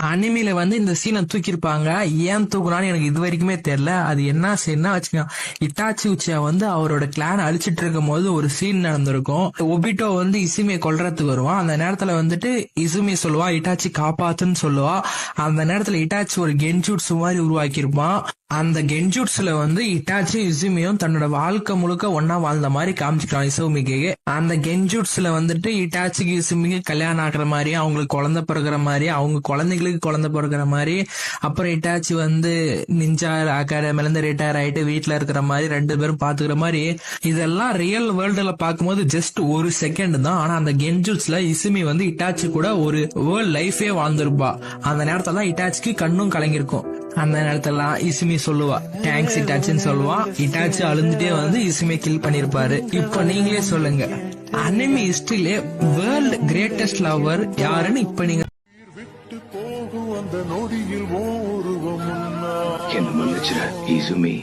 அனிமில வந்து இந்த சீனை தூக்கிருப்பாங்க. ஏன் தூக்குனான்னு எனக்கு இது வரைக்குமே தெரியல. அது என்ன சீன்னா வச்சுக்கோங்க, இட்டாச்சி உச்சியா வந்து அவரோட கிளான் அழிச்சிட்டு இருக்கும் போது ஒரு சீன் நடந்திருக்கும். ஒபிட்டோ வந்து இசுமியை கொல்றதுக்கு வருவான். அந்த நேரத்துல வந்துட்டு இசுமி சொல்லுவா இட்டாச்சி காப்பாத்துன்னு சொல்லுவா. அந்த நேரத்துல இட்டாச்சி ஒரு கென்ஜூட்சு மாதிரி உருவாக்கியிருப்பான். அந்த கென்ஜூட்ஸ்ல வந்து இட்டாச்சி இசுமியும் தன்னோட வாழ்க்கை முழுக்க ஒன்னா வாழ்ந்த மாதிரி காமிச்சிக்கலாம் இசுமிக்கு. அந்த கென்ஜூட்ஸ்ல வந்துட்டு இட்டாச்சிக்கு இசுமிக்கு கல்யாணம் ஆகுற மாதிரி, அவங்களுக்கு குழந்தை பிறகுற மாதிரி, அவங்க குழந்தைகளுக்கு குழந்தை பிறகுற மாதிரி, அப்புறம் இட்டாச்சி வந்து நிஞ்சா அகாடமில ரிட்டையர் ஆயிட்டு வீட்டுல இருக்கிற மாதிரி, 2 பேரும் பாத்துக்கிற மாதிரி, இதெல்லாம் ரியல் வேர்ல்டுல பாக்கும்போது ஜஸ்ட் ஒரு செகண்ட் தான். ஆனா அந்த கென்ஜூட்ஸ்ல இசுமி வந்து இட்டாச்சி கூட ஒரு வேர்ல்ட் லைஃபே வாழ்ந்திருப்பா. அந்த நேரத்துல இட்டாச்சிக்கு கண்ணும் கலங்கிருக்கும். அந்த நேரத்துல இசுமி சொல்லுவா தேங்க்ஸ் இட்டாச்சின்னு சொல்லுவா. இட்டாச்சி அழுந்துட்டே வந்து இசுமியை கில் பண்ணிருப்பாரு. இப்போ நீங்களே சொல்லுங்க, அனிமி ஹிஸ்டரியிலே வேர்ல்ட் கிரேட்டஸ்ட் லவர் யாருன்னு இப்ப நீங்க என்ன மன்னிச்சிரு இசுமி.